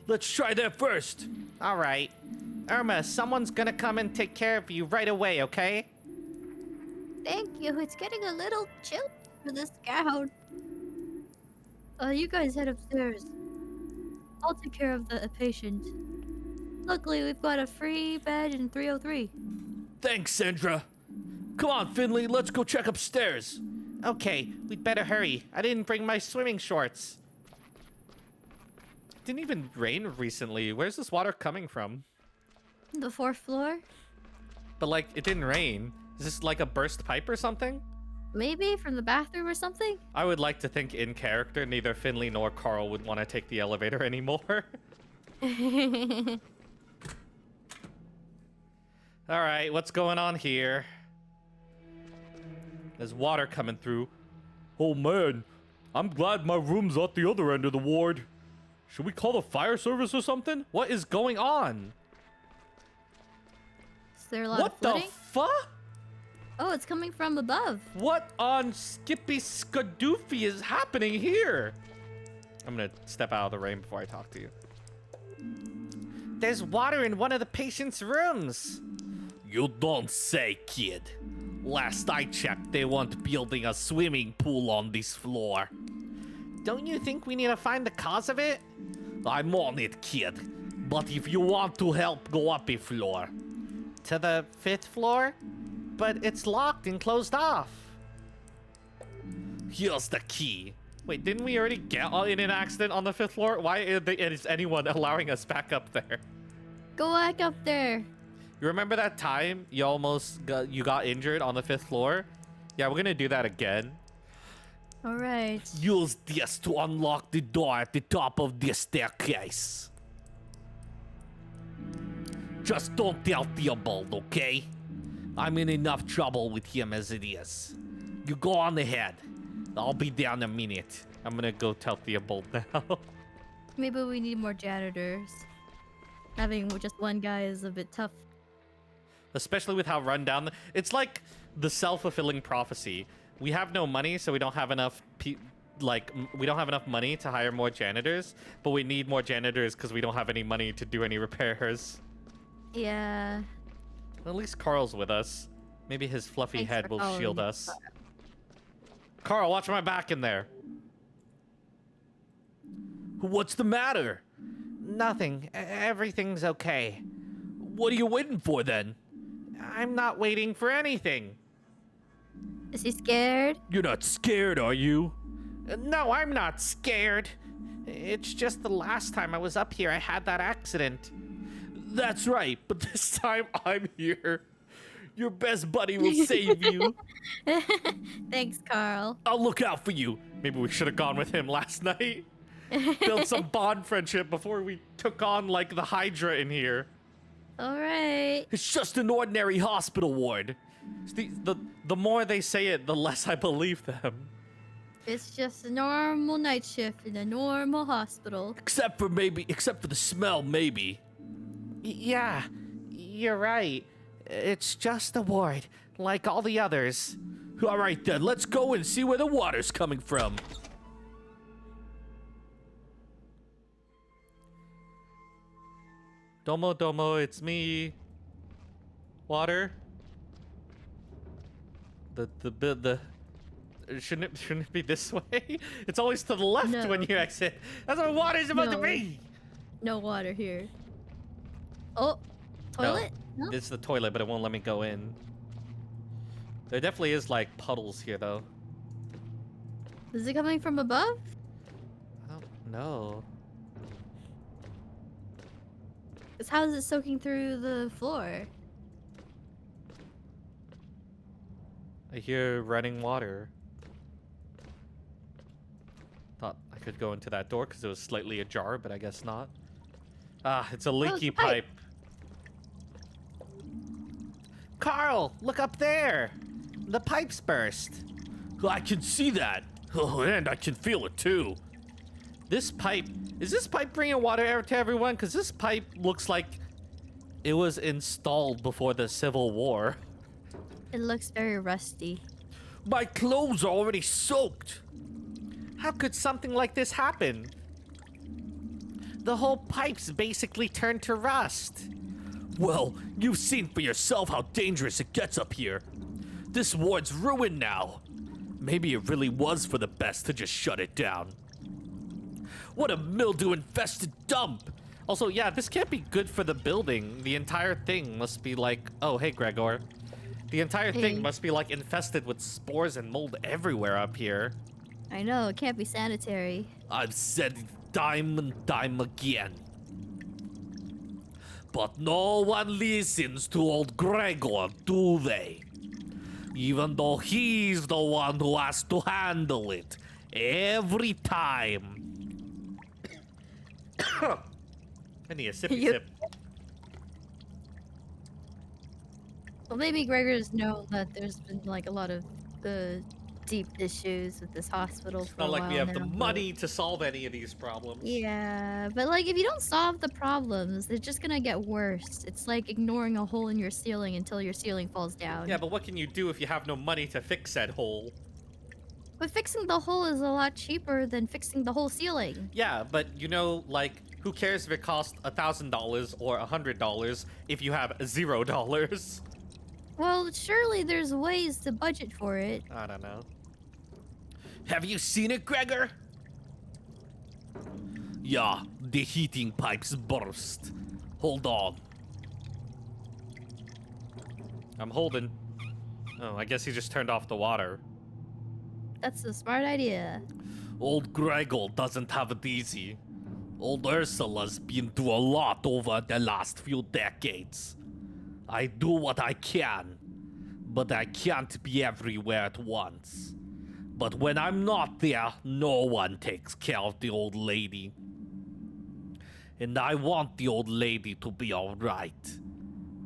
Let's try that first. All right. Irma, someone's gonna come and take care of you right away, okay? Thank you. It's getting a little chill for this gown. You guys head upstairs. I'll take care of the patient. Luckily, we've got a free bed in 303. Thanks, Sandra. Come on, Finley, let's go check upstairs. Okay, we'd better hurry. I didn't bring my swimming shorts. It didn't even rain recently. Where's this water coming from? The 4th floor? But like, it didn't rain. Is this like a burst pipe or something? Maybe from the bathroom or something? I would like to think in character, neither Finley nor Carl would want to take the elevator anymore. All right, what's going on here? There's water coming through. Oh man, I'm glad my room's at the other end of the ward. Should we call the fire service or something? What is going on? Is there a lot of What the flooding? fuck? Oh, it's coming from above. What on Skippy Skadoofy is happening here? I'm gonna step out of the rain before I talk to you. There's water in one of the patient's rooms. You don't say, kid. Last I checked, they weren't building a swimming pool on this floor. Don't you think we need to find the cause of it? I'm on it, kid. But if you want to help, go up a floor. To the 5th floor? But it's locked and closed off. Here's the key. Wait, didn't we already get in an accident on the 5th floor? Why is anyone allowing us back up there? Go back up there. You remember that time you almost got injured on the 5th floor? Yeah, we're gonna do that again. All right. Use this to unlock the door at the top of the staircase. Just don't tell Theobald, okay? I'm in enough trouble with him as it is. You go on ahead. I'll be down in a minute. I'm gonna go tell Theobald now. Maybe we need more janitors. Having just one guy is a bit tough. Especially with how run down... It's like the self-fulfilling prophecy. We have no money, so we don't have enough like, we don't have enough money to hire more janitors, but we need more janitors because we don't have any money to do any repairs. Yeah. At least Carl's with us. Maybe his fluffy Thanks head for will calling shield me, us. Carl, watch my back in there. What's the matter? Nothing. Everything's okay. What are you waiting for then? I'm not waiting for anything. Is he scared? You're not scared, are you? No, I'm not scared. It's just the last time I was up here, I had that accident. That's right, but this time I'm here. Your best buddy will save you. Thanks, Carl. I'll look out for you. Maybe we should have gone with him last night. Build some bond friendship before we took on, like, the Hydra in here. All right. It's just an ordinary hospital ward. The more they say it, the less I believe them. It's just a normal night shift in a normal hospital. Except for the smell, maybe. Yeah, you're right. It's just a ward, like all the others. All right then, let's go and see where the water's coming from. Domo Domo, it's me. Water. The shouldn't it be this way? It's always to the left No. when you exit. That's what water's supposed to No. be. No water here. Oh, toilet? No. It's the toilet, but it won't let me go in. There definitely is like puddles here, though. Is it coming from above? I don't know. Because how is it soaking through the floor? I hear running water. Thought I could go into that door because it was slightly ajar, but I guess not. Ah, it's a leaky the pipe. pipe. Carl, look up there. The pipe's burst. I can see that. Oh, and I can feel it too. This pipe, is this pipe bringing water to everyone? Because this pipe looks like it was installed before the Civil War. It looks very rusty. My clothes are already soaked. How could something like this happen? The whole pipe's basically turned to rust. Well, you've seen for yourself how dangerous it gets up here. This ward's ruined now. Maybe it really was for the best to just shut it down. What a mildew-infested dump! Also, yeah, this can't be good for the building. The entire thing must be like... Oh, hey, Gregor. The entire Hey. thing must be, like, infested with spores and mold everywhere up here. I know, it can't be sanitary. I've said it time and time again. But no one listens to old Gregor, do they? Even though he's the one who has to handle it every time. I need a sippy You- sip. Well, maybe Gregor's known that there's been like a lot of deep issues with this hospital for Not a like while we have now, the but- money to solve any of these problems. Yeah, but like if you don't solve the problems, they're just gonna get worse. It's like ignoring a hole in your ceiling until your ceiling falls down. Yeah, but what can you do if you have no money to fix said hole? But fixing the hole is a lot cheaper than fixing the whole ceiling. Yeah, but you know, like, who cares if it costs $1,000 or $100 if you have $0? Well, surely there's ways to budget for it. I don't know. Have you seen it, Gregor? Yeah, the heating pipes burst. Hold on. I'm holding. Oh, I guess he just turned off the water. That's a smart idea. Old Gregor doesn't have it easy. Old Ursula's been through a lot over the last few decades. I do what I can, but I can't be everywhere at once. But when I'm not there, no one takes care of the old lady. And I want the old lady to be alright,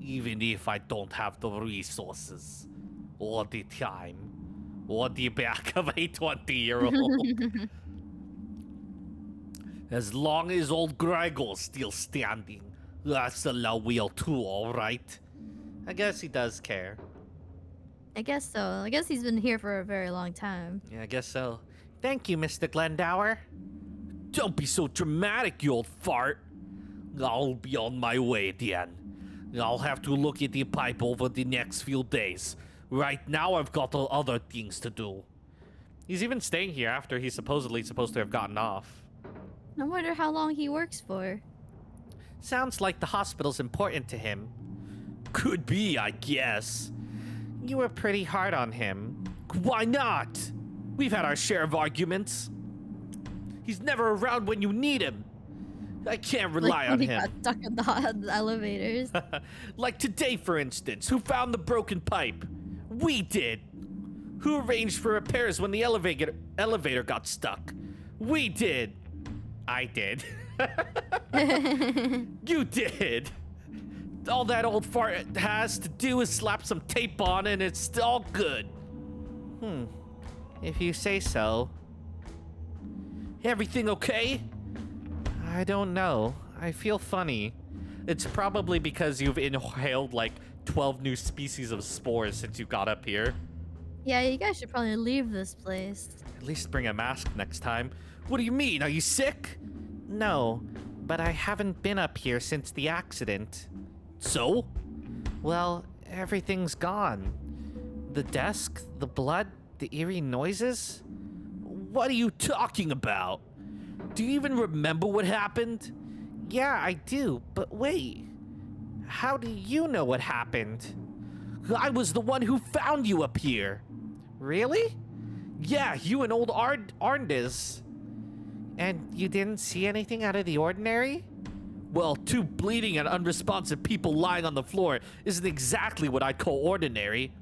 even if I don't have the resources, or the time, or the back of a 20-year-old. As long as old Gregor's still standing, Ursula will too, alright? I guess he does care. I guess so. I guess he's been here for a very long time. Yeah, I guess so. Thank you, Mr. Glendower. Don't be so dramatic, you old fart. I'll be on my way at the end. I'll have to look at the pipe over the next few days. Right now, I've got other things to do. He's even staying here after he's supposedly supposed to have gotten off. I wonder how long he works for. Sounds like the hospital's important to him. Could be, I guess. You were pretty hard on him. Why not? We've had our share of arguments. He's never around when you need him. I can't rely on He him. got stuck in the elevators. Like today, for instance. Who found the broken pipe? We did. Who arranged for repairs when the elevator got stuck? We did. I did. You did. All that old fart has to do is slap some tape on and it's all good. If you say so. Everything okay? I don't know. I feel funny. It's probably because you've inhaled like 12 new species of spores since you got up here. Yeah, you guys should probably leave this place. At least bring a mask next time. What do you mean? Are you sick? No, but I haven't been up here since the accident. So? Well, everything's gone. The desk, the blood, the eerie noises. What are you talking about? Do you even remember what happened? Yeah, I do, but wait. How do you know what happened? I was the one who found you up here. Really? Yeah, you and old Arndis. And you didn't see anything out of the ordinary? Well, two bleeding and unresponsive people lying on the floor isn't exactly what I'd call ordinary.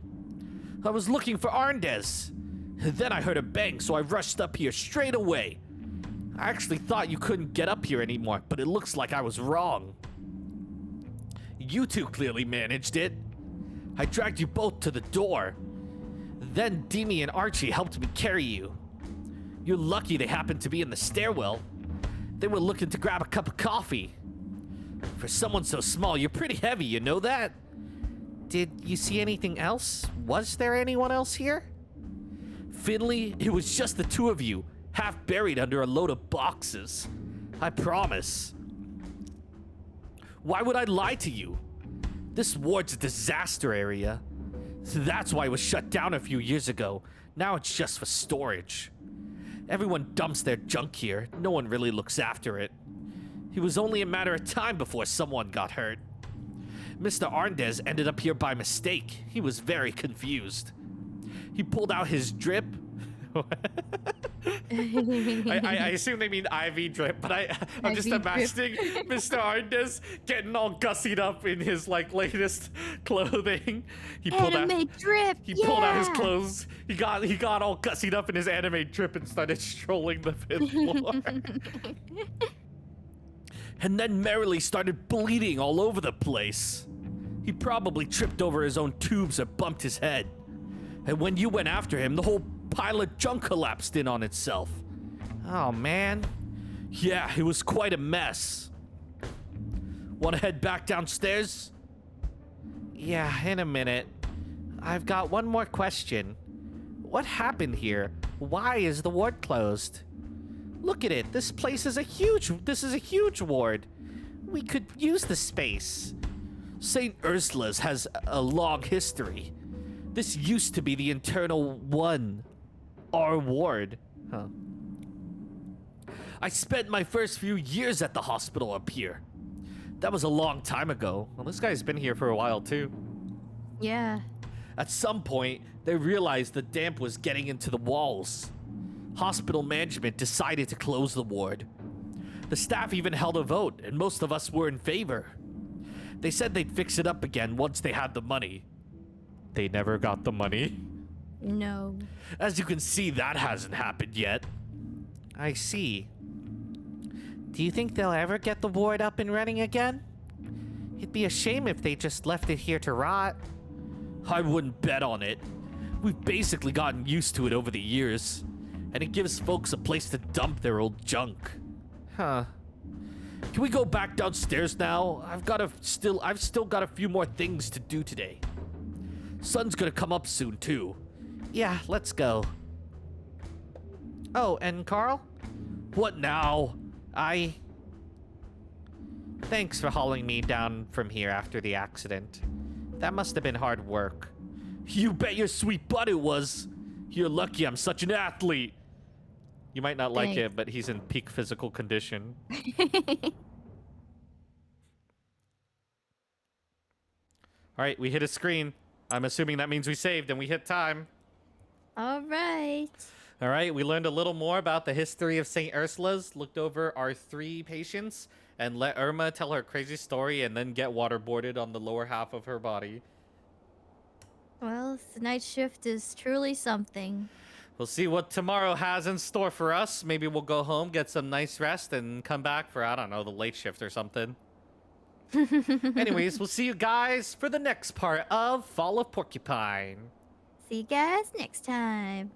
I was looking for Arndez. Then I heard a bang, so I rushed up here straight away. I actually thought you couldn't get up here anymore, but it looks like I was wrong. You two clearly managed it. I dragged you both to the door. Then Demi and Archie helped me carry you. You're lucky they happened to be in the stairwell. They were looking to grab a cup of coffee. For someone so small, you're pretty heavy, you know that? Did you see anything else? Was there anyone else here? Finley, it was just the two of you, half buried under a load of boxes. I promise. Why would I lie to you? This ward's a disaster area. That's why it was shut down a few years ago. Now it's just for storage. Everyone dumps their junk here. No one really looks after it. It was only a matter of time before someone got hurt. Mr. Arndez ended up here by mistake. He was very confused. He pulled out his drip. I assume they mean IV drip, but I'm just IV drip. imagining Mr. Arndez getting all gussied up in his like latest clothing. He pulled out Anime drip. he pulled out his yeah! clothes. He got all gussied up in his anime drip and started strolling the fifth floor. And then merrily started bleeding all over the place. He probably tripped over his own tubes or bumped his head. And when you went after him, the whole pile of junk collapsed in on itself. Oh man. Yeah, it was quite a mess. Want to head back downstairs? Yeah, in a minute. I've got one more question. What happened here? Why is the ward closed? Look at it. This is a huge ward. We could use the space. St. Ursula's has a long history. This used to be the internal one, our ward. Huh. I spent my first few years at the hospital up here. That was a long time ago. Well, this guy's been here for a while too. Yeah. At some point, they realized the damp was getting into the walls. Hospital management decided to close the ward. The staff even held a vote, and most of us were in favor. They said they'd fix it up again once they had the money. They never got the money. No. As you can see, that hasn't happened yet. I see. Do you think they'll ever get the ward up and running again? It'd be a shame if they just left it here to rot. I wouldn't bet on it. We've basically gotten used to it over the years, and it gives folks a place to dump their old junk. Huh. Can we go back downstairs now? I've still got a few more things to do today. Sun's gonna come up soon too. Yeah, let's go. Oh, and Carl? What now? Thanks for hauling me down from here after the accident. That must have been hard work. You bet your sweet butt it was. You're lucky I'm such an athlete. You might not like Thanks. it, but he's in peak physical condition. All right, we hit a screen. I'm assuming that means we saved and we hit time. All right. All right, we learned a little more about the history of St. Ursula's, looked over our 3 patients, and let Irma tell her crazy story and then get waterboarded on the lower half of her body. Well, the night shift is truly something. We'll see what tomorrow has in store for us. Maybe we'll go home, get some nice rest, and come back for, I don't know, the late shift or something. Anyways, we'll see you guys for the next part of Fall of Porcupine. See you guys next time.